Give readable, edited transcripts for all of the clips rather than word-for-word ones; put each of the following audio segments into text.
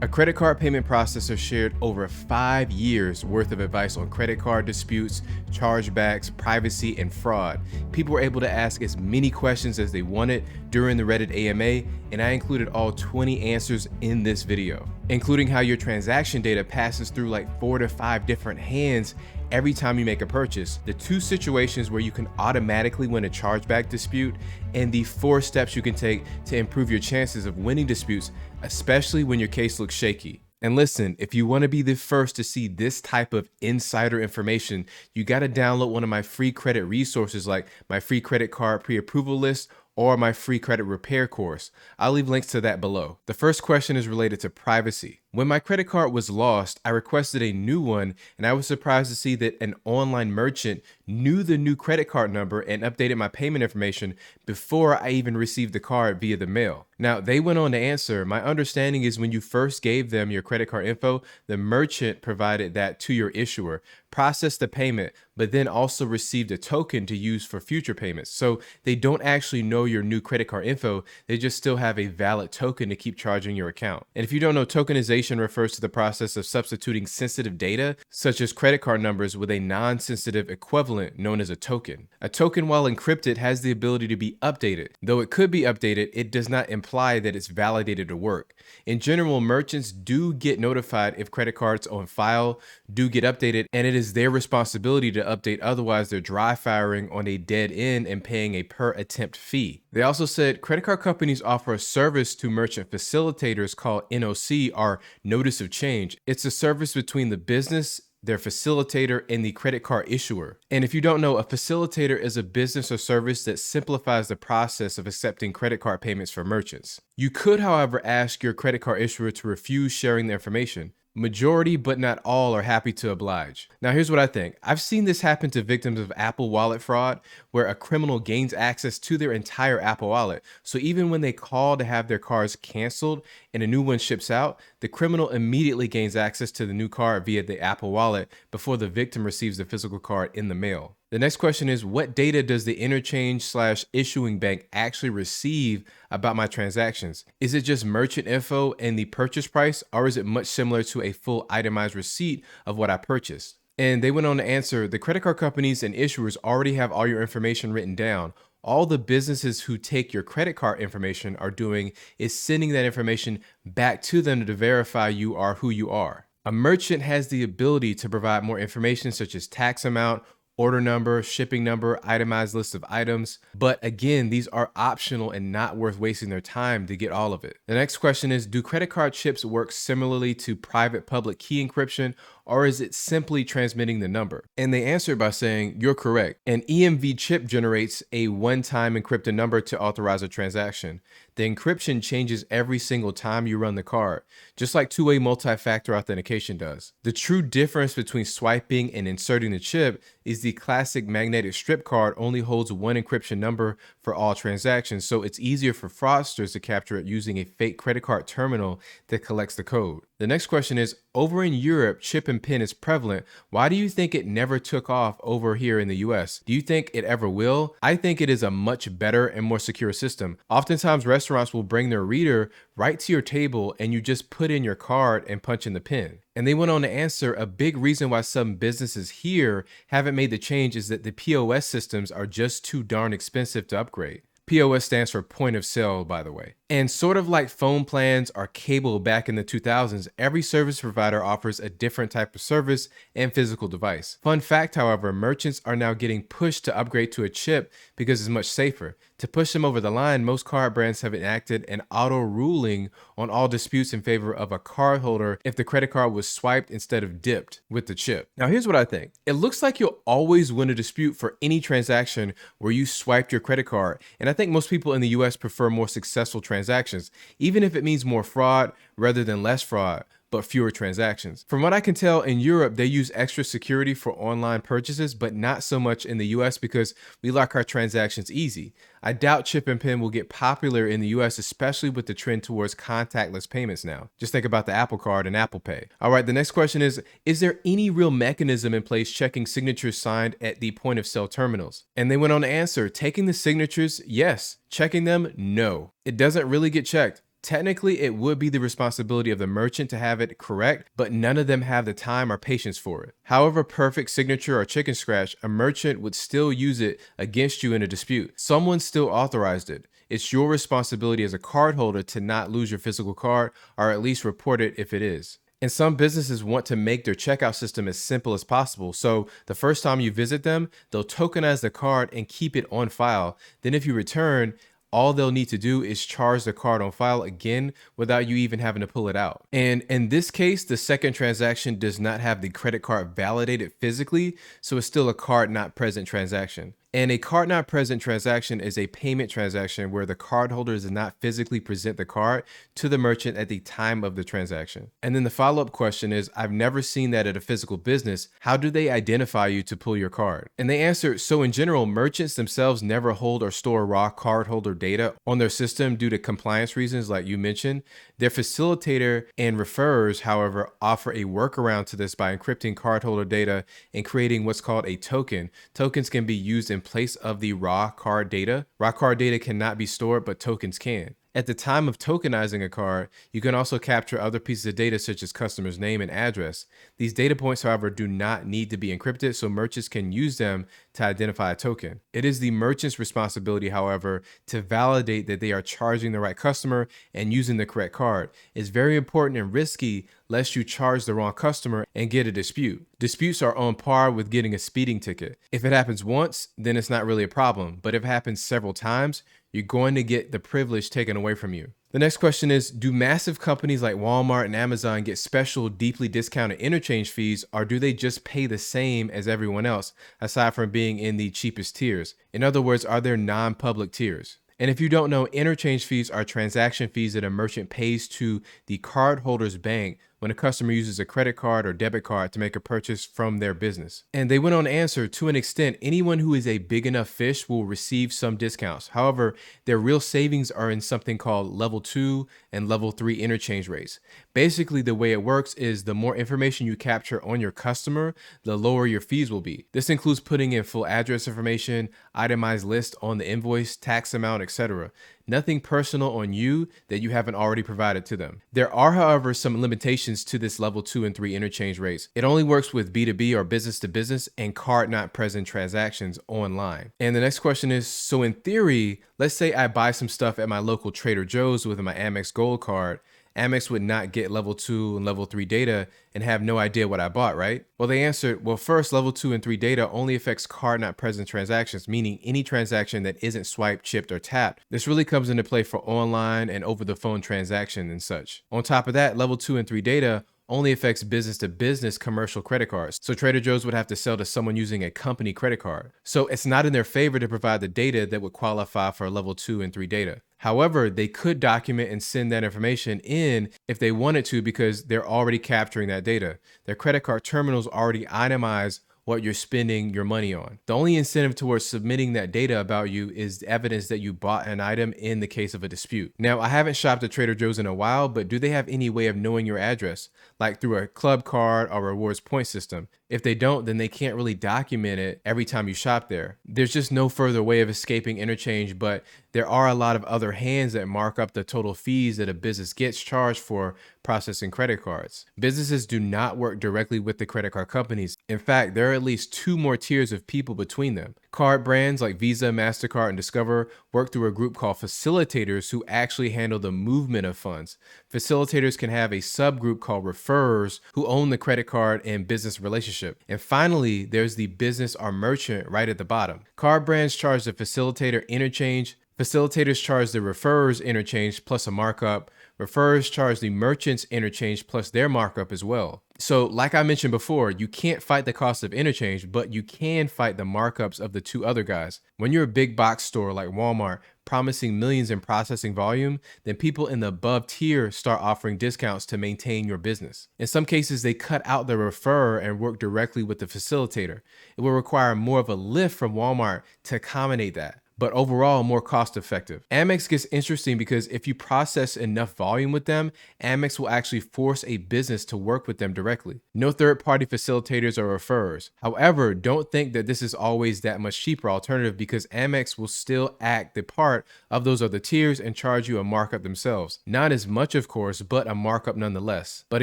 A credit card payment processor shared over 5 years worth of advice on credit card disputes, chargebacks, privacy, and fraud. People were able to ask as many questions as they wanted during the Reddit AMA, and I included all 20 answers in this video, including how your transaction data passes through like 4 to 5 different hands every time you make a purchase, the 2 situations where you can automatically win a chargeback dispute, and the 4 steps you can take to improve your chances of winning disputes, especially when your case looks shaky. And listen, if you want to be the first to see this type of insider information, you got to download one of my free credit resources like my free credit card pre-approval list or my free credit repair course. I'll leave links to that below. The first question is related to privacy. When my credit card was lost, I requested a new one, and I was surprised to see that an online merchant knew the new credit card number and updated my payment information before I even received the card via the mail. Now, they went on to answer, my understanding is when you first gave them your credit card info, the merchant provided that to your issuer, processed the payment, but then also received a token to use for future payments. So they don't actually know your new credit card info, they just still have a valid token to keep charging your account. And if you don't know, tokenization refers to the process of substituting sensitive data, such as credit card numbers, with a non-sensitive equivalent known as a token. A token, while encrypted, has the ability to be updated. Though it could be updated, it does not imply that it's validated to work. In general, merchants do get notified if credit cards on file do get updated, and it is their responsibility to update, otherwise they're dry firing on a dead end and paying a per attempt fee. They also said credit card companies offer a service to merchant facilitators called NOC, or Notice of Change. It's a service between the business, their facilitator, and the credit card issuer. And if you don't know, a facilitator is a business or service that simplifies the process of accepting credit card payments for merchants. You could, however, ask your credit card issuer to refuse sharing the information. Majority, but not all, are happy to oblige. Now, here's what I think. I've seen this happen to victims of Apple Wallet fraud, where a criminal gains access to their entire Apple Wallet. So even when they call to have their cards canceled and a new one ships out, the criminal immediately gains access to the new card via the Apple Wallet before the victim receives the physical card in the mail. The next question is, what data does the interchange/issuing bank actually receive about my transactions? Is it just merchant info and the purchase price, or is it much similar to a full itemized receipt of what I purchased? And they went on to answer, the credit card companies and issuers already have all your information written down. All the businesses who take your credit card information are doing is sending that information back to them to verify you are who you are. A merchant has the ability to provide more information such as tax amount, order number, shipping number, itemized list of items. But again, these are optional and not worth wasting their time to get all of it. The next question is, do credit card chips work similarly to private public key encryption, or is it simply transmitting the number? And they answered by saying, you're correct. An EMV chip generates a one-time encrypted number to authorize a transaction. The encryption changes every single time you run the card, just like two-way multi-factor authentication does. The true difference between swiping and inserting the chip is the classic magnetic strip card only holds one encryption number for all transactions, so it's easier for fraudsters to capture it using a fake credit card terminal that collects the code. The next question is, over in Europe, chip and PIN is prevalent. Why do you think it never took off over here in the US? Do you think it ever will? I think it is a much better and more secure system. Oftentimes, restaurants will bring their reader right to your table and you just put in your card and punch in the PIN. And they went on to answer, a big reason why some businesses here haven't made the change is that the POS systems are just too darn expensive to upgrade. POS stands for point of sale, by the way. And sort of like phone plans or cable back in the 2000s, every service provider offers a different type of service and physical device. Fun fact, however, merchants are now getting pushed to upgrade to a chip because it's much safer. To push them over the line, most card brands have enacted an auto ruling on all disputes in favor of a cardholder if the credit card was swiped instead of dipped with the chip. Now, here's what I think. It looks like you'll always win a dispute for any transaction where you swiped your credit card. And I think most people in the US prefer more successful transactions, even if it means more fraud rather than less fraud, but fewer transactions. From what I can tell, in Europe, they use extra security for online purchases, but not so much in the US because we like our transactions easy. I doubt chip and PIN will get popular in the US, especially with the trend towards contactless payments now. Just think about the Apple Card and Apple Pay. All right, the next question is there any real mechanism in place checking signatures signed at the point of sale terminals? And they went on to answer, taking the signatures, yes. Checking them, no. It doesn't really get checked. Technically, it would be the responsibility of the merchant to have it correct, but none of them have the time or patience for it. However perfect signature or chicken scratch, a merchant would still use it against you in a dispute. Someone still authorized it. It's your responsibility as a cardholder to not lose your physical card, or at least report it if it is. And some businesses want to make their checkout system as simple as possible. So the first time you visit them, they'll tokenize the card and keep it on file. Then if you return, all they'll need to do is charge the card on file again without you even having to pull it out. And in this case, the second transaction does not have the credit card validated physically, so it's still a card not present transaction. And a card not present transaction is a payment transaction where the cardholder does not physically present the card to the merchant at the time of the transaction. And then the follow-up question is, I've never seen that at a physical business. How do they identify you to pull your card? And they answer, so in general, merchants themselves never hold or store raw cardholder data on their system due to compliance reasons like you mentioned. Their facilitator and referrers, however, offer a workaround to this by encrypting cardholder data and creating what's called a token. Tokens can be used in place of the raw card data. Raw card data cannot be stored, but tokens can. At the time of tokenizing a card, you can also capture other pieces of data such as customer's name and address. These data points, however, do not need to be encrypted, so merchants can use them to identify a token. It is the merchant's responsibility, however, to validate that they are charging the right customer and using the correct card. It's very important and risky lest you charge the wrong customer and get a dispute. Disputes are on par with getting a speeding ticket. If it happens once, then it's not really a problem, but if it happens several times, you're going to get the privilege taken away from you. The next question is, do massive companies like Walmart and Amazon get special deeply discounted interchange fees, or do they just pay the same as everyone else, aside from being in the cheapest tiers? In other words, are there non-public tiers? And if you don't know, interchange fees are transaction fees that a merchant pays to the cardholder's bank when a customer uses a credit card or debit card to make a purchase from their business. And they went on to answer, to an extent, anyone who is a big enough fish will receive some discounts. However, their real savings are in something called level 2 and level 3 interchange rates. Basically, the way it works is the more information you capture on your customer, the lower your fees will be. This includes putting in full address information, itemized list on the invoice, tax amount, etc. Nothing personal on you that you haven't already provided to them. There are, however, some limitations to this level 2 and 3 interchange rates. It only works with B2B or business to business and card not present transactions online. And the next question is, so in theory, let's say I buy some stuff at my local Trader Joe's with my Amex Gold card. Amex would not get level 2 and level 3 data and have no idea what I bought, right? Well, they answered, well, first, level 2 and 3 data only affects card not present transactions, meaning any transaction that isn't swiped, chipped, or tapped. This really comes into play for online and over the phone transactions and such. On top of that, level 2 and 3 data only affects business to business commercial credit cards. So Trader Joe's would have to sell to someone using a company credit card. So it's not in their favor to provide the data that would qualify for level 2 and 3 data. However, they could document and send that information in if they wanted to because they're already capturing that data. Their credit card terminals already itemize what you're spending your money on. The only incentive towards submitting that data about you is evidence that you bought an item in the case of a dispute. Now, I haven't shopped at Trader Joe's in a while, but do they have any way of knowing your address, like through a club card or rewards point system? If they don't, then they can't really document it every time you shop there. There's just no further way of escaping interchange, but there are a lot of other hands that mark up the total fees that a business gets charged for processing credit cards. Businesses do not work directly with the credit card companies. In fact, there are at least 2 more tiers of people between them. Card brands like Visa, MasterCard, and Discover work through a group called facilitators who actually handle the movement of funds. Facilitators can have a subgroup called referrers who own the credit card and business relationship. And finally, there's the business or merchant right at the bottom. Card brands charge the facilitator interchange. Facilitators charge the referrers interchange plus a markup. Referrers charge the merchants interchange plus their markup as well. So like I mentioned before, you can't fight the cost of interchange, but you can fight the markups of the 2 other guys. When you're a big box store like Walmart promising millions in processing volume, then people in the above tier start offering discounts to maintain your business. In some cases, they cut out the referrer and work directly with the facilitator. It will require more of a lift from Walmart to accommodate that. but overall more cost effective. Amex gets interesting because if you process enough volume with them, Amex will actually force a business to work with them directly. No third-party facilitators or referrers. However, don't think that this is always that much cheaper alternative because Amex will still act the part of those other tiers and charge you a markup themselves. Not as much, of course, but a markup nonetheless. But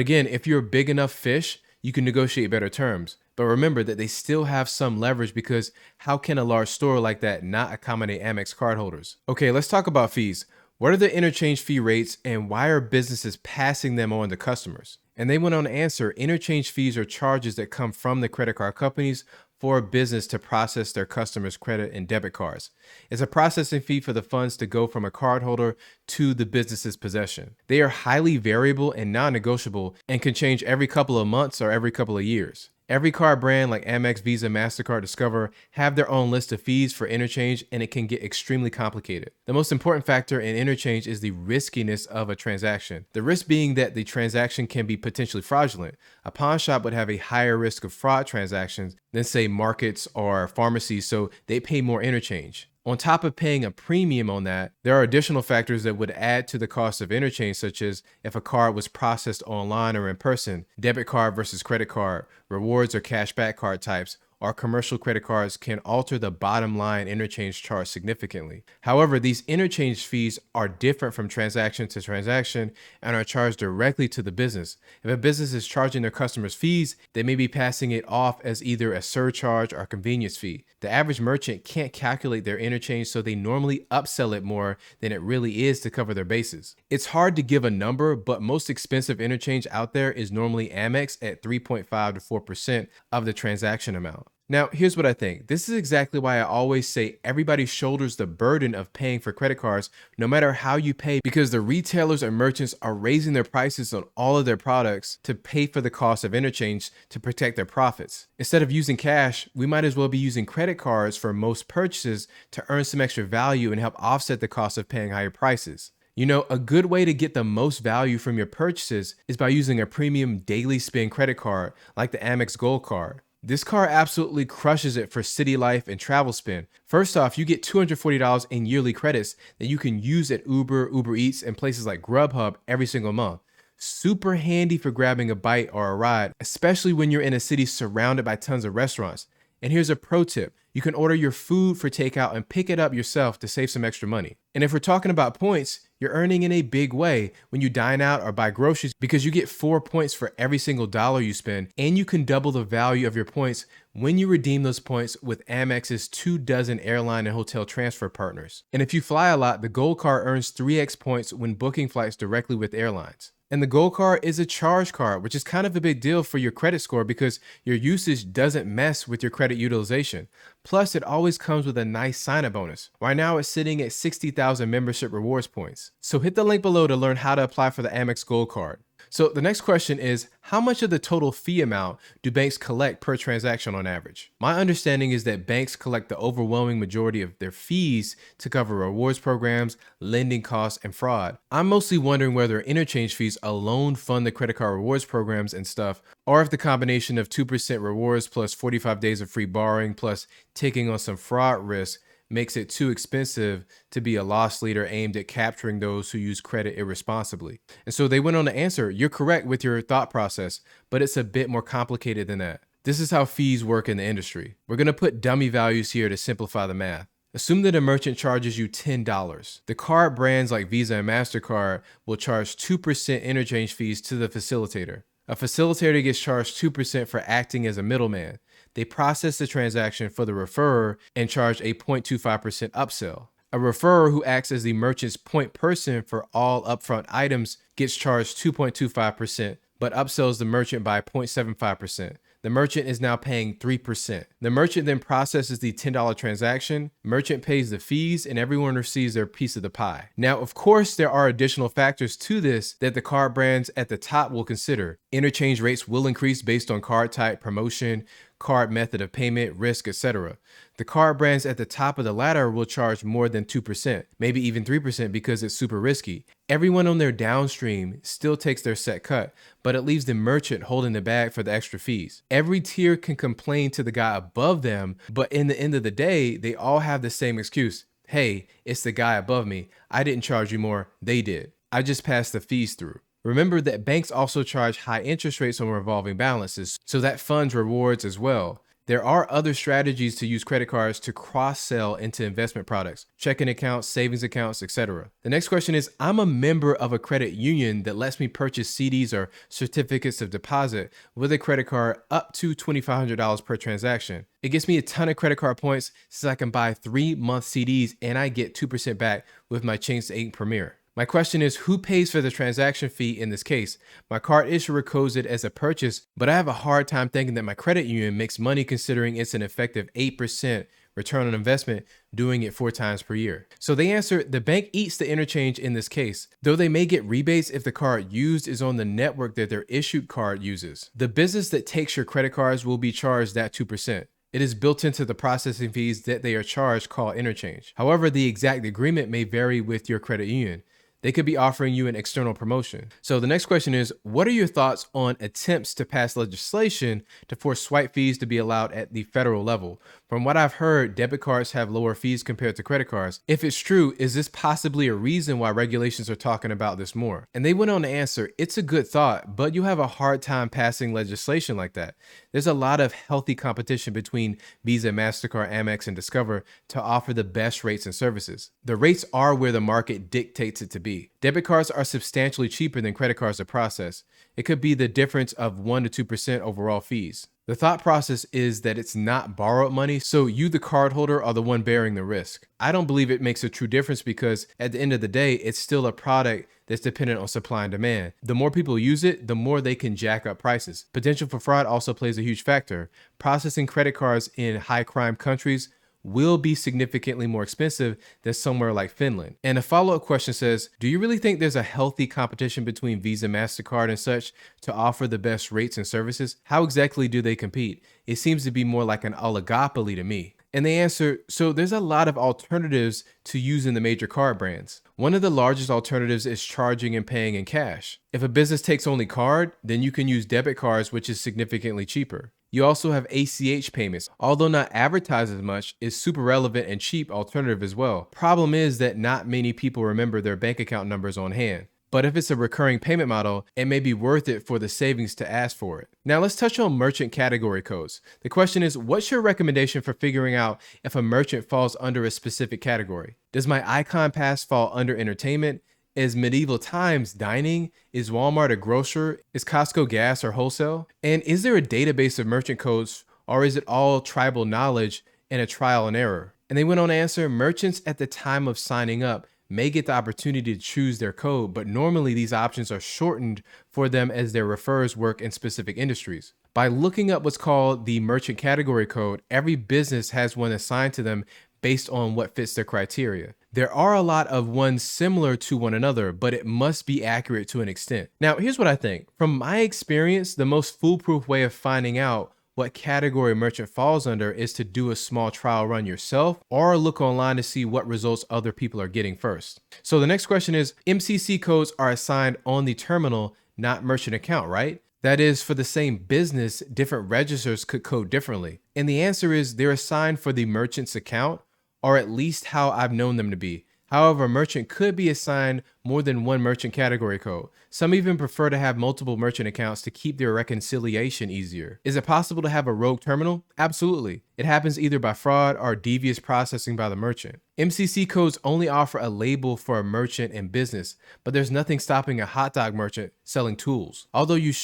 again, if you're a big enough fish, you can negotiate better terms. But remember that they still have some leverage because how can a large store like that not accommodate Amex cardholders? Okay, let's talk about fees. What are the interchange fee rates and why are businesses passing them on to customers? And they went on to answer, interchange fees are charges that come from the credit card companies for a business to process their customers' credit and debit cards. It's a processing fee for the funds to go from a cardholder to the business's possession. They are highly variable and non-negotiable and can change every couple of months or every couple of years. Every card brand like Amex, Visa, MasterCard, Discover have their own list of fees for interchange, and it can get extremely complicated. The most important factor in interchange is the riskiness of a transaction. The risk being that the transaction can be potentially fraudulent. A pawn shop would have a higher risk of fraud transactions than, say, markets or pharmacies, so they pay more interchange. On top of paying a premium on that, there are additional factors that would add to the cost of interchange, such as if a card was processed online or in person, debit card versus credit card, rewards or cashback card types, or commercial credit cards can alter the bottom line interchange charge significantly. However, these interchange fees are different from transaction to transaction and are charged directly to the business. If a business is charging their customers fees, they may be passing it off as either a surcharge or a convenience fee. The average merchant can't calculate their interchange, so they normally upsell it more than it really is to cover their bases. It's hard to give a number, but most expensive interchange out there is normally Amex at 3.5 to 4% of the transaction amount. Now, here's what I think. This is exactly why I always say everybody shoulders the burden of paying for credit cards, no matter how you pay, because the retailers and merchants are raising their prices on all of their products to pay for the cost of interchange to protect their profits. Instead of using cash, we might as well be using credit cards for most purchases to earn some extra value and help offset the cost of paying higher prices. You know, a good way to get the most value from your purchases is by using a premium daily spend credit card like the Amex Gold Card. This card absolutely crushes it for city life and travel spend. First off, you get $240 in yearly credits that you can use at Uber, Uber Eats, and places like Grubhub every single month. Super handy for grabbing a bite or a ride, especially when you're in a city surrounded by tons of restaurants. And here's a pro tip. You can order your food for takeout and pick it up yourself to save some extra money. And if we're talking about points, you're earning in a big way when you dine out or buy groceries because you get 4 points for every single dollar you spend, and you can double the value of your points when you redeem those points with Amex's 24 airline and hotel transfer partners. And if you fly a lot, the Gold Card earns 3x points when booking flights directly with airlines. And the Gold Card is a charge card, which is kind of a big deal for your credit score because your usage doesn't mess with your credit utilization. Plus, it always comes with a nice sign-up bonus. Right now, it's sitting at 60,000 membership rewards points. So hit the link below to learn how to apply for the Amex Gold Card. So the next question is, how much of the total fee amount do banks collect per transaction on average? My understanding is that banks collect the overwhelming majority of their fees to cover rewards programs, lending costs, and fraud. I'm mostly wondering whether interchange fees alone fund the credit card rewards programs and stuff, or if the combination of 2% rewards plus 45 days of free borrowing plus taking on some fraud risk makes it too expensive to be a loss leader aimed at capturing those who use credit irresponsibly. And so they went on to answer, you're correct with your thought process, but it's a bit more complicated than that. This is how fees work in the industry. We're going to put dummy values here to simplify the math. Assume that a merchant charges you $10. The card brands like Visa and MasterCard will charge 2% interchange fees to the facilitator. A facilitator gets charged 2% for acting as a middleman. They process the transaction for the referrer and charge a 0.25% upsell. A referrer who acts as the merchant's point person for all upfront items gets charged 2.25%, but upsells the merchant by 0.75%. The merchant is now paying 3%. The merchant then processes the $10 transaction, merchant pays the fees, and everyone receives their piece of the pie. Now, of course, there are additional factors to this that the card brands at the top will consider. Interchange rates will increase based on card type, promotion, card method of payment, risk, etc. The card brands at the top of the ladder will charge more than 2%, maybe even 3% because it's super risky. Everyone on their downstream still takes their set cut, but it leaves the merchant holding the bag for the extra fees. Every tier can complain to the guy above them, but in the end of the day, they all have the same excuse. hey, it's the guy above me. I didn't charge you more, they did. I just passed the fees through. Remember that banks also charge high interest rates on revolving balances, so that funds rewards as well. There are other strategies to use credit cards to cross-sell into investment products, checking accounts, savings accounts, etc. The next question is, I'm a member of a credit union that lets me purchase CDs or certificates of deposit with a credit card up to $2,500 per transaction. It gets me a ton of credit card points since I can buy 3-month CDs and I get 2% back with my Change to 8 Premier. My question is, who pays for the transaction fee in this case? My card issuer codes it as a purchase, but I have a hard time thinking that my credit union makes money considering it's an effective 8% return on investment doing it 4 times per year. So they answer, the bank eats the interchange in this case, though they may get rebates if the card used is on the network that their issued card uses. The business that takes your credit cards will be charged that 2%. It is built into the processing fees that they are charged called interchange. However, the exact agreement may vary with your credit union. They could be offering you an external promotion. So the next question is, what are your thoughts on attempts to pass legislation to force swipe fees to be allowed at the federal level? From what I've heard, debit cards have lower fees compared to credit cards. If it's true, is this possibly a reason why regulations are talking about this more? And they went on to answer, it's a good thought, but you have a hard time passing legislation like that. There's a lot of healthy competition between Visa, MasterCard, Amex, and Discover to offer the best rates and services. The rates are where the market dictates it to be. Debit cards are substantially cheaper than credit cards to process. It could be the difference of 1 to 2% overall fees. The thought process is that it's not borrowed money, so you, the cardholder, are the one bearing the risk. I don't believe it makes a true difference because at the end of the day, it's still a product that's dependent on supply and demand. The more people use it, the more they can jack up prices. Potential for fraud also plays a huge factor. Processing credit cards in high crime countries will be significantly more expensive than somewhere like Finland. And a follow-up question says, do you really think there's a healthy competition between Visa, MasterCard, and such to offer the best rates and services? How exactly do they compete? It seems to be more like an oligopoly to me. And they answer, so there's a lot of alternatives to using the major card brands. One of the largest alternatives is charging and paying in cash. If a business takes only card, then you can use debit cards, which is significantly cheaper. You also have ACH payments, although not advertised as much, is super relevant and cheap alternative as well. Problem is that not many people remember their bank account numbers on hand. But if it's a recurring payment model, it may be worth it for the savings to ask for it. Now let's touch on merchant category codes. The question is, what's your recommendation for figuring out if a merchant falls under a specific category? Does my Icon Pass fall under entertainment? Is Medieval Times dining? Is Walmart a grocer? Is Costco gas or wholesale? And is there a database of merchant codes, or is it all tribal knowledge and a trial and error? And they went on to answer, merchants at the time of signing up may get the opportunity to choose their code, but normally these options are shortened for them as their referrers work in specific industries. By looking up what's called the merchant category code, every business has one assigned to them based on what fits their criteria. There are a lot of ones similar to one another, but it must be accurate to an extent. Now, here's what I think. From my experience, the most foolproof way of finding out what category a merchant falls under is to do a small trial run yourself or look online to see what results other people are getting first. So the next question is, MCC codes are assigned on the terminal, not merchant account, right? That is, for the same business, different registers could code differently. And the answer is they're assigned for the merchant's account, or at least how I've known them to be. However, a merchant could be assigned more than one merchant category code. Some even prefer to have multiple merchant accounts to keep their reconciliation easier. Is it possible to have a rogue terminal? Absolutely. It happens either by fraud or devious processing by the merchant. MCC codes only offer a label for a merchant and business, but there's nothing stopping a hot dog merchant selling tools. Although you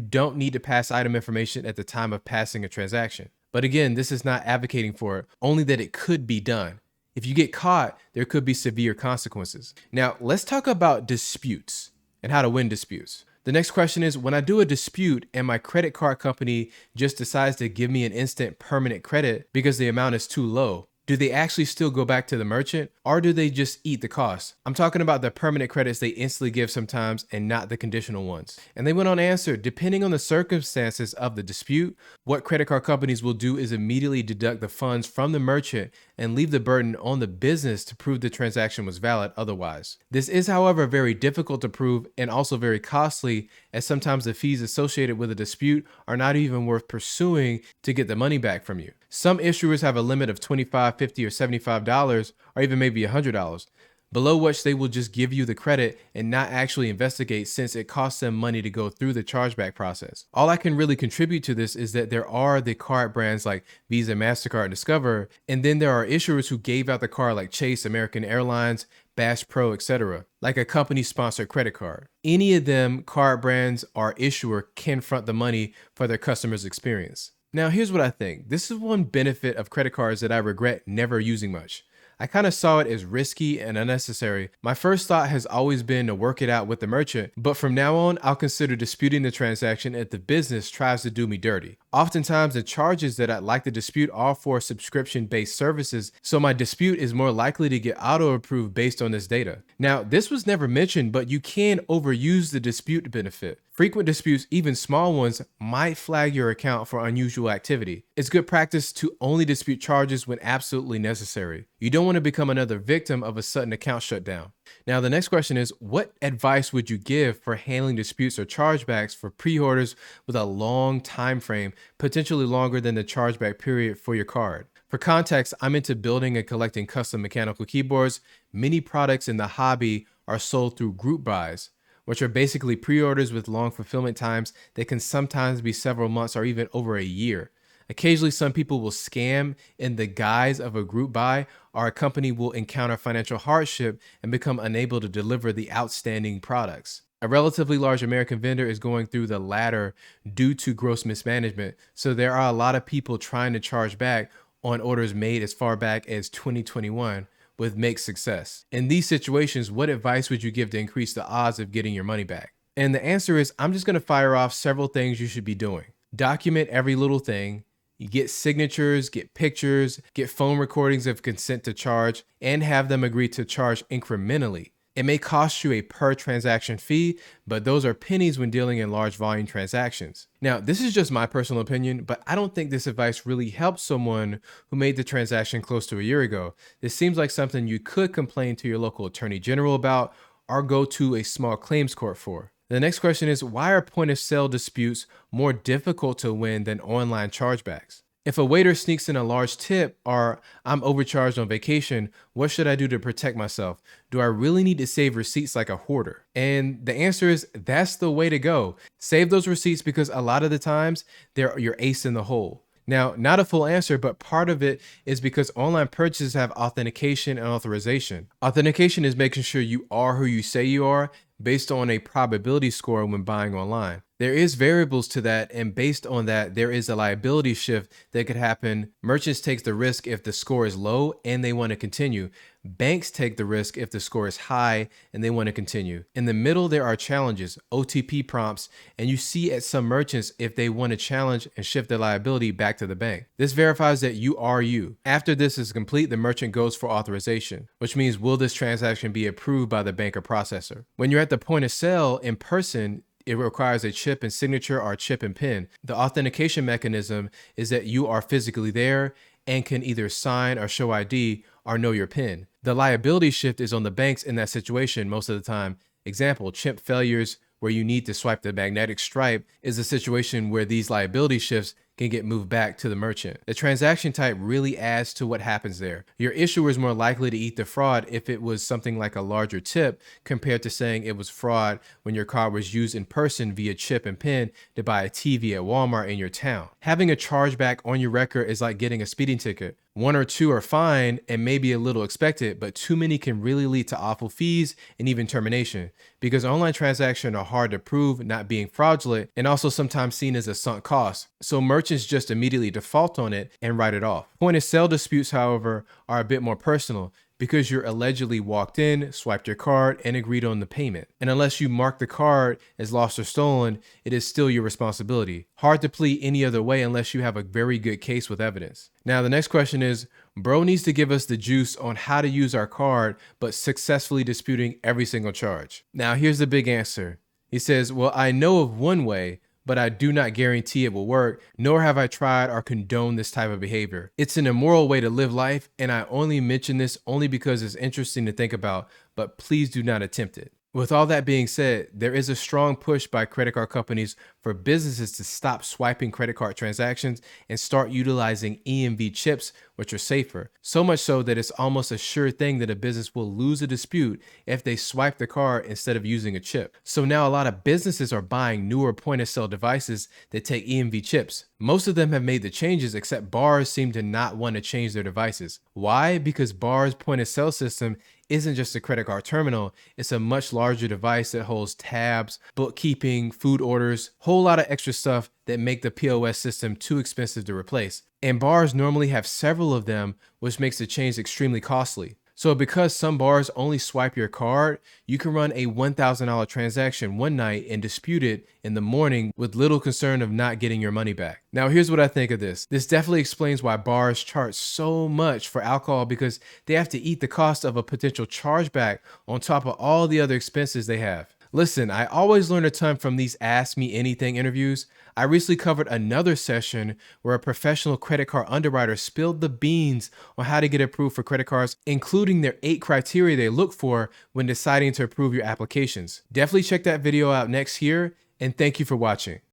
don't need to pass item information at the time of passing a transaction. But again, this is not advocating for it, only that it could be done. If you get caught, there could be severe consequences. Now, let's talk about disputes and how to win disputes. The next question is, when I do a dispute and my credit card company just decides to give me an instant permanent credit because the amount is too low, do they actually still go back to the merchant, or do they just eat the cost? I'm talking about the permanent credits they instantly give sometimes and not the conditional ones. And they went on to answer, depending on the circumstances of the dispute, what credit card companies will do is immediately deduct the funds from the merchant and leave the burden on the business to prove the transaction was valid otherwise. This is, however, very difficult to prove and also very costly, as sometimes the fees associated with a dispute are not even worth pursuing to get the money back from you. Some issuers have a limit of $25, $25, $50, or $75, or even maybe $100. Below which they will just give you the credit and not actually investigate, since it costs them money to go through the chargeback process. All I can really contribute to this is that there are the card brands like Visa, MasterCard, and Discover, and then there are issuers who gave out the card like Chase, American Airlines, Bash Pro, etc., like a company-sponsored credit card. Any of them card brands or issuer can front the money for their customers' experience. Now, here's what I think. This is one benefit of credit cards that I regret never using much. I kind of saw it as risky and unnecessary. My first thought has always been to work it out with the merchant, but from now on, I'll consider disputing the transaction if the business tries to do me dirty. Oftentimes, the charges that I'd like to dispute are for subscription-based services, so my dispute is more likely to get auto-approved based on this data. Now, this was never mentioned, but you can overuse the dispute benefit. Frequent disputes, even small ones, might flag your account for unusual activity. It's good practice to only dispute charges when absolutely necessary. You don't want to become another victim of a sudden account shutdown. Now, the next question is, what advice would you give for handling disputes or chargebacks for pre-orders with a long time frame, potentially longer than the chargeback period for your card? For context, I'm into building and collecting custom mechanical keyboards. Many products in the hobby are sold through group buys, which are basically pre-orders with long fulfillment times that can sometimes be several months or even over a year. Occasionally, some people will scam in the guise of a group buy, or a company will encounter financial hardship and become unable to deliver the outstanding products. A relatively large American vendor is going through the latter due to gross mismanagement, so there are a lot of people trying to charge back on orders made as far back as 2021. With mixed success. In these situations, what advice would you give to increase the odds of getting your money back? And the answer is, I'm just going to fire off several things you should be doing. Document every little thing. You get signatures, get pictures, get phone recordings of consent to charge, and have them agree to charge incrementally. It may cost you a per transaction fee, but those are pennies when dealing in large volume transactions. Now, this is just my personal opinion, but I don't think this advice really helps someone who made the transaction close to a year ago. This seems like something you could complain to your local attorney general about or go to a small claims court for. The next question is, why are point of sale disputes more difficult to win than online chargebacks? If a waiter sneaks in a large tip, or I'm overcharged on vacation, what should I do to protect myself? Do I really need to save receipts like a hoarder? And the answer is, that's the way to go. Save those receipts, because a lot of the times they're your ace in the hole. Now, not a full answer, but part of it is because online purchases have authentication and authorization. Authentication is making sure you are who you say you are based on a probability score when buying online. There is variables to that, and based on that, there is a liability shift that could happen. Merchants take the risk if the score is low and they want to continue. Banks take the risk if the score is high and they want to continue. In the middle, there are challenges, OTP prompts, and you see at some merchants if they want to challenge and shift their liability back to the bank. This verifies that you are you. After this is complete, the merchant goes for authorization, which means, will this transaction be approved by the bank or processor? When you're at the point of sale in person, it requires a chip and signature or chip and pin. The authentication mechanism is that you are physically there and can either sign or show ID or know your PIN. The liability shift is on the banks in that situation most of the time. Example, chip failures where you need to swipe the magnetic stripe is a situation where these liability shifts can get moved back to the merchant. The transaction type really adds to what happens there. Your issuer is more likely to eat the fraud if it was something like a larger tip, compared to saying it was fraud when your card was used in person via chip and pin to buy a TV at Walmart in your town. Having a chargeback on your record is like getting a speeding ticket. One or two are fine and maybe a little expected, but too many can really lead to awful fees and even termination, because online transactions are hard to prove not being fraudulent and also sometimes seen as a sunk cost. So merchants just immediately default on it and write it off. Point of sale disputes, however, are a bit more personal, because you're allegedly walked in, swiped your card, and agreed on the payment. And unless you mark the card as lost or stolen, it is still your responsibility. Hard to plead any other way unless you have a very good case with evidence. Now, the next question is, bro needs to give us the juice on how to use our card, but successfully disputing every single charge. Now, here's the big answer. He says, well, I know of one way, but I do not guarantee it will work, nor have I tried or condoned this type of behavior. It's an immoral way to live life, and I only mention this only because it's interesting to think about, but please do not attempt it. With all that being said, there is a strong push by credit card companies for businesses to stop swiping credit card transactions and start utilizing EMV chips, which are safer. So much so that it's almost a sure thing that a business will lose a dispute if they swipe the card instead of using a chip. So now a lot of businesses are buying newer point of sale devices that take EMV chips. Most of them have made the changes, except bars seem to not want to change their devices. Why? Because bars' point of sale system isn't just a credit card terminal, it's a much larger device that holds tabs, bookkeeping, food orders, whole lot of extra stuff that make the POS system too expensive to replace. And bars normally have several of them, which makes the change extremely costly. So because some bars only swipe your card, you can run a $1,000 transaction one night and dispute it in the morning with little concern of not getting your money back. Now here's what I think of this. This definitely explains why bars charge so much for alcohol, because they have to eat the cost of a potential chargeback on top of all the other expenses they have. Listen, I always learn a ton from these Ask Me Anything interviews. I recently covered another session where a professional credit card underwriter spilled the beans on how to get approved for credit cards, including their 8 criteria they look for when deciding to approve your applications. Definitely check that video out next here, and thank you for watching.